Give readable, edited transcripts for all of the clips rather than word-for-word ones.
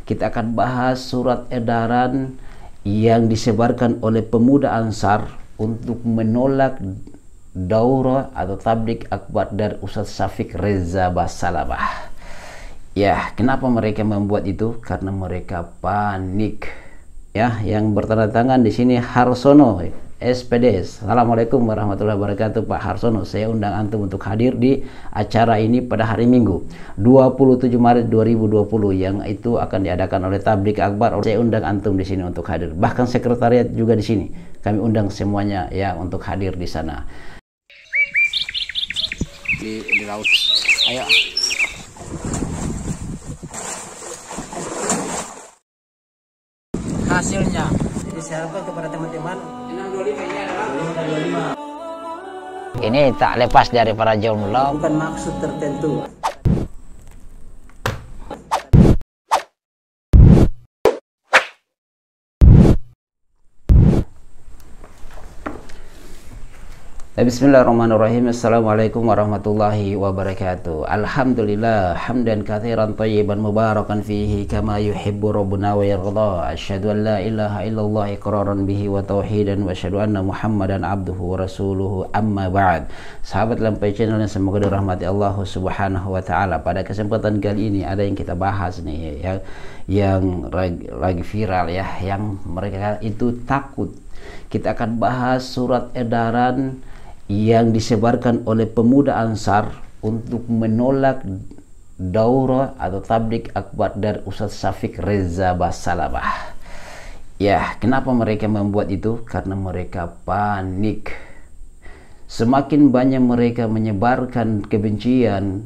Kita akan bahas surat edaran yang disebarkan oleh pemuda Ansar untuk menolak daurah atau tablik akbar dari Ustaz Syafiq Reza Basalamah. Ya, kenapa mereka membuat itu? Karena mereka panik. Ya, yang bertanda tangan di sini Harsono, SPD. Assalamualaikum warahmatullahi wabarakatuh, Pak Harsono. Saya undang antum untuk hadir di acara ini pada hari Minggu 27 Maret 2020 yang itu akan diadakan oleh Tablik Akbar. Saya undang antum di sini untuk hadir. Bahkan sekretariat juga di sini. Kami undang semuanya ya untuk hadir di sana. Di laut. Ayo. Hasilnya jadi saya harapkan kepada teman-teman 625 ini adalah 525. Ini tak lepas dari para jomblo, bukan maksud tertentu. Bismillahirrahmanirrahim. Assalamualaikum warahmatullahi wabarakatuh. Alhamdulillah hamdan katsiran thayyiban mubarakan fihi kama yuhibbu rabbuna wa yarda. Asyhadu an la ilaha illallah iqraran bihi wa tauhidan wa asyhadu anna Muhammadan abduhu wa rasuluhu amma ba'd. Sahabat Lampai Channel yang semoga dirahmati Allah Subhanahu wa taala. Pada kesempatan kali ini ada yang kita bahas nih ya, yang lagi viral ya, yang mereka itu takut. Kita akan bahas surat edaran yang disebarkan oleh pemuda Ansar untuk menolak daurah atau tablik akbar dari Ustaz Syafiq Reza Basalamah. Ya, kenapa mereka membuat itu? Karena mereka panik. Semakin banyak mereka menyebarkan kebencian,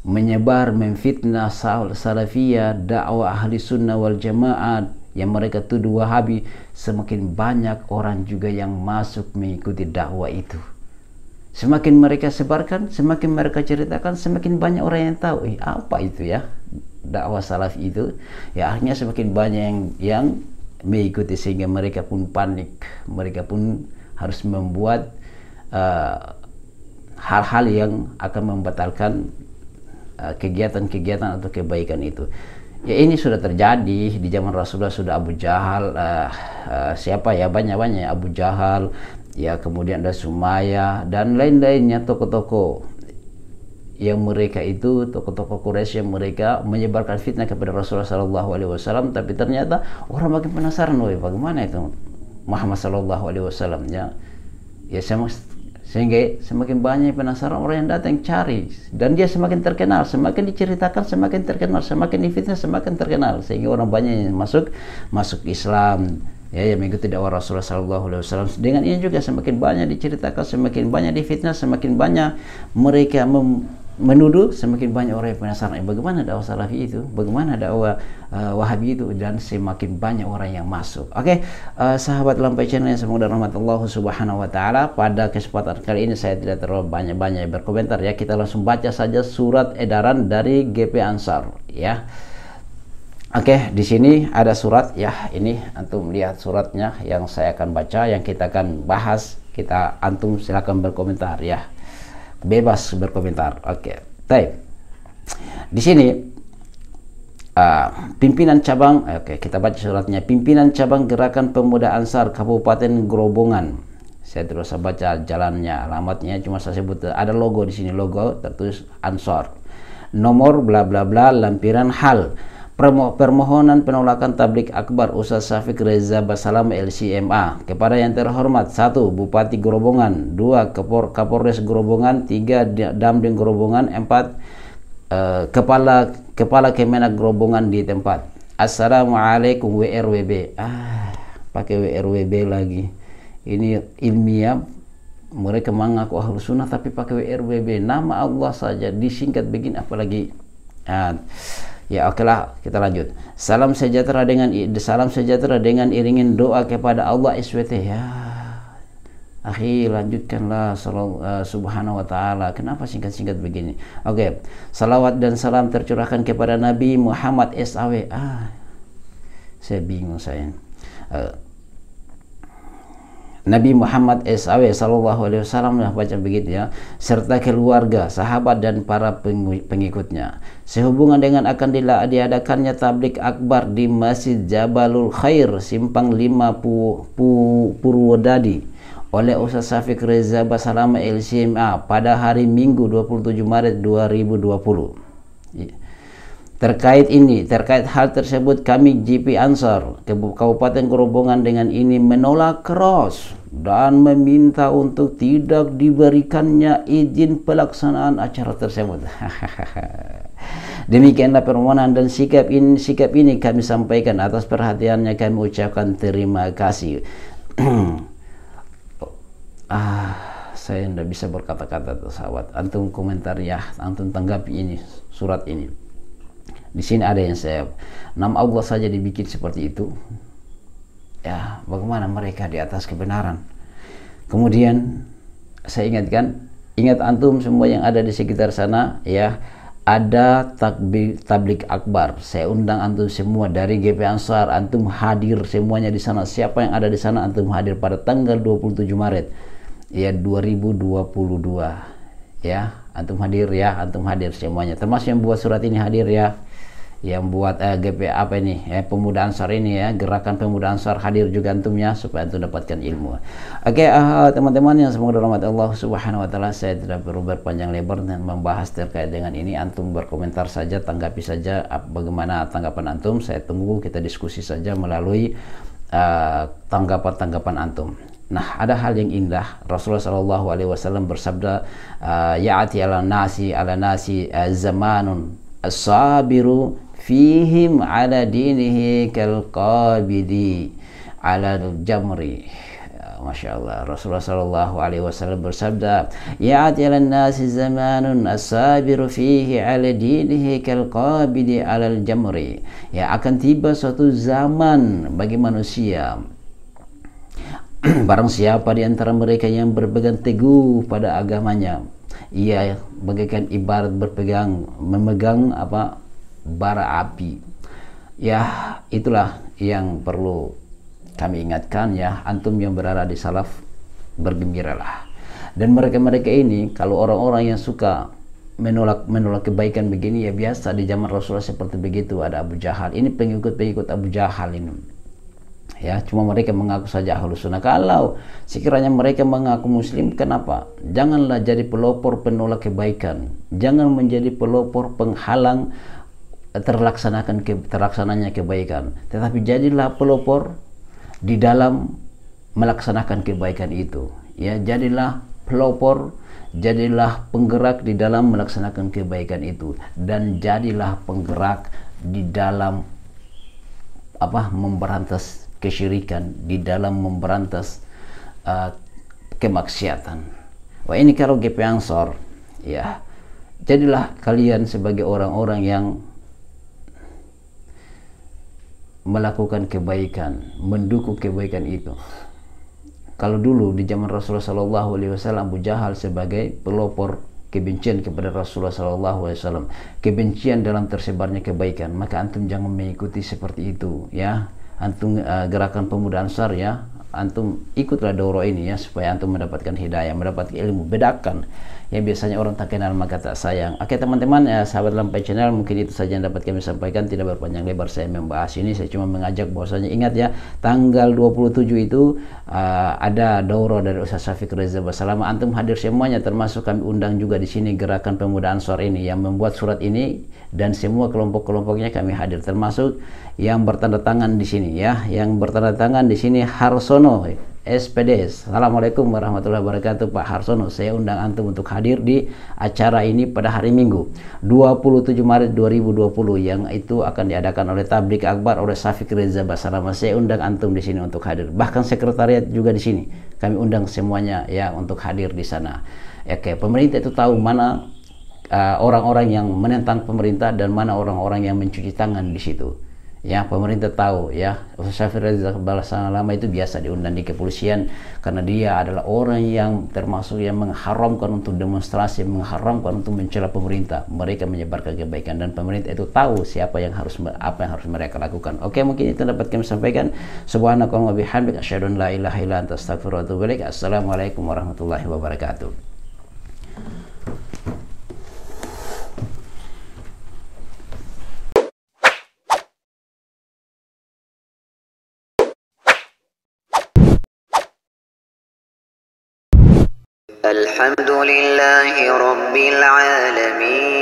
memfitnah salafiyah, dakwah ahli sunnah wal jamaah yang mereka tuduh Wahabi, semakin banyak orang juga yang masuk mengikuti dakwah itu. Semakin mereka sebarkan, semakin mereka ceritakan, semakin banyak orang yang tahu apa itu ya dakwah salafi itu. Ya akhirnya semakin banyak yang mengikuti sehingga mereka pun panik. Mereka pun harus membuat hal-hal yang akan membatalkan kegiatan-kegiatan atau kebaikan itu. Ya ini sudah terjadi di zaman Rasulullah. Sudah Abu Jahal, siapa ya, banyak-banyak Abu Jahal, ya kemudian ada Sumayyah dan lain-lainnya, tokoh-tokoh yang mereka itu tokoh-tokoh Quraisy yang mereka menyebarkan fitnah kepada Rasulullah SAW. Tapi ternyata orang makin penasaran, bagaimana itu Muhammad SAW ya sehingga semakin banyak penasaran orang yang datang cari, dan dia semakin terkenal, semakin diceritakan semakin terkenal, semakin difitnah semakin terkenal, sehingga orang banyak yang masuk Islam ya, yang mengikuti dakwah Rasulullah SAW. Dengan ini juga semakin banyak diceritakan, semakin banyak difitnah, semakin banyak mereka menuduh, semakin banyak orang yang penasaran bagaimana dakwah salafi itu, bagaimana dakwah Wahabi itu, dan semakin banyak orang yang masuk. Oke, sahabat Lampai Channel yang semoga rahmat Allah Subhanahu wa taala, pada kesempatan kali ini saya tidak terlalu banyak berkomentar ya. Kita langsung baca saja surat edaran dari GP Ansar ya. Oke, di sini ada surat ya. Ini antum lihat suratnya yang saya akan baca, yang kita akan bahas. Antum silakan berkomentar ya. Bebas berkomentar. Oke. Baik. Di sini pimpinan cabang, kita baca suratnya. Pimpinan cabang Gerakan Pemuda Ansar Kabupaten Grobogan. Saya terus baca jalannya, alamatnya cuma saya sebut, ada logo di sini, logo tertulis Ansar. Nomor bla bla bla, lampiran hal. Permohonan penolakan tablik akbar Ustaz Syafiq Reza Basalamah LCMA kepada yang terhormat: 1. Bupati Grobogan, 2. Kapolres Grobogan, 3. Damdim Grobogan, 4. Kepala Kemenak Grobogan di tempat. Assalamualaikum WRWB. Pakai WRWB lagi. Ini ilmiah. Mereka mengaku Ahlus Sunnah tapi pakai WRWB. Nama Allah saja disingkat begini, apalagi ya oke lah, kita lanjut. Salam sejahtera dengan iringin doa kepada Allah SWT ya. Akhi, lanjutkanlah subhanahu wa ta'ala. Kenapa singkat-singkat begini? Oke. Salawat dan salam tercurahkan kepada Nabi Muhammad SAW. Saya bingung saya. Nabi Muhammad SAW sallallahu alaihi wasallam baca begitu ya, serta keluarga, sahabat dan para pengikutnya. Sehubungan dengan akan diadakannya tablik akbar di Masjid Jabalul Khair, Simpang 5 Purwodadi oleh Ustaz Syafiq Reza Basalama LCMA pada hari Minggu 27 Maret 2020. Terkait hal tersebut, kami GP Ansar Kabupaten Grobogan dengan ini menolak keras dan meminta untuk tidak diberikannya izin pelaksanaan acara tersebut. Demikianlah permohonan dan sikap ini kami sampaikan. Atas perhatiannya kami ucapkan terima kasih. Saya tidak bisa berkata-kata tuh sahabat. Antum komentar ya, antum tanggapi ini surat ini. Di sini ada yang saya, nama Allah saja dibikin seperti itu. Ya, bagaimana mereka di atas kebenaran? Kemudian saya ingatkan, ingat antum semua yang ada di sekitar sana ya, ada tablik akbar. Saya undang antum semua dari GP Ansar, antum hadir semuanya di sana. Siapa yang ada di sana antum hadir pada tanggal 27 Maret ya 2022. Ya, antum hadir semuanya. Termasuk yang buat surat ini hadir ya. Yang buat GP apa ini ya, Pemuda Ansar ini ya, Gerakan Pemuda Ansar, hadir juga antumnya supaya antum dapatkan ilmu. Oke, teman-teman yang semoga rahmat Allah Subhanahu wa taala, saya tidak perlu berpanjang lebar dan membahas terkait dengan ini. Antum berkomentar saja, tanggapi saja bagaimana tanggapan antum. Saya tunggu, kita diskusi saja melalui tanggapan antum. Nah, ada hal yang indah. Rasulullah Shallallahu alaihi wasallam bersabda, ya'ati ala nasi zamanun as-sabiru fihim ala dinihi kal qabidi ala jamri. Masya Allah, Rasulullah Sallallahu Alaihi Wasallam bersabda, ya'ati ala nasi zamanun as-sabiru fihi ala dinihi kal qabidi ala jamri. Ya, akan tiba suatu zaman bagi manusia, barang siapa di antara mereka yang berpegang teguh pada agamanya, ia bagaikan ibarat memegang bara api. Ya, itulah yang perlu kami ingatkan ya, antum yang berada di salaf, bergembiralah. Dan mereka ini, kalau orang-orang yang suka menolak kebaikan begini, ya biasa di zaman Rasulullah seperti begitu. Ada Abu Jahal, ini pengikut Abu Jahal ini ya, cuma mereka mengaku saja Ahlus Sunnah. Kalau sekiranya mereka mengaku muslim, kenapa? Janganlah jadi pelopor penolak kebaikan, jangan menjadi pelopor penghalang terlaksananya kebaikan, tetapi jadilah pelopor di dalam melaksanakan kebaikan itu ya. Jadilah pelopor, jadilah penggerak di dalam melaksanakan kebaikan itu, dan jadilah penggerak di dalam memberantas kesyirikan, di dalam memberantas kemaksiatan. Wah, ini kalau GP Ansor ya, jadilah kalian sebagai orang-orang yang melakukan kebaikan, mendukung kebaikan itu. Kalau dulu di zaman Rasulullah Sallallahu Alaihi Wasallam, Abu Jahal sebagai pelopor kebencian kepada Rasulullah Sallallahu Alaihi Wasallam, kebencian dalam tersebarnya kebaikan, maka antum jangan mengikuti seperti itu ya. Antum Gerakan Pemuda Ansar ya, antum ikutlah daurah ini ya, supaya antum mendapatkan hidayah, mendapatkan ilmu. Bedakan ya, biasanya orang tak kenal maka tak sayang. Oke teman-teman, sahabat Lampai Channel, mungkin itu saja yang dapat kami sampaikan. Tidak berpanjang lebar saya membahas ini, saya cuma mengajak bahwasanya ingat ya, tanggal 27 itu ada daurah dari Ustaz Syafiq Reza Basalama. Antum hadir semuanya, termasuk kami undang juga di sini Gerakan Pemuda Ansar ini yang membuat surat ini, dan semua kelompok-kelompoknya kami hadir, termasuk yang bertanda tangan di sini ya, yang bertanda tangan di sini Harsono SPD. Assalamualaikum warahmatullahi wabarakatuh Pak Harsono. Saya undang antum untuk hadir di acara ini pada hari Minggu 27 Maret 2020 yang itu akan diadakan oleh tablik akbar oleh Syafiq Reza Basalama. Saya undang antum di sini untuk hadir. Bahkan sekretariat juga di sini. Kami undang semuanya ya untuk hadir di sana. Oke, pemerintah itu tahu mana orang-orang yang menentang pemerintah dan mana orang-orang yang mencuci tangan di situ. Ya, pemerintah tahu ya. Syafir Reza Balasan Lama itu biasa diundang di kepolisian karena dia adalah orang yang termasuk yang mengharamkan untuk demonstrasi, mengharamkan untuk mencela pemerintah. Mereka menyebarkan kebaikan dan pemerintah itu tahu siapa yang harus apa yang harus mereka lakukan. Oke, mungkin itu dapat kami sampaikan. Subhanakallahumma bihamdika asyhadu an la ilaha illa anta astaghfiruka wa atubu ilaik. Assalamualaikum warahmatullahi wabarakatuh. الحمد لله رب العالمين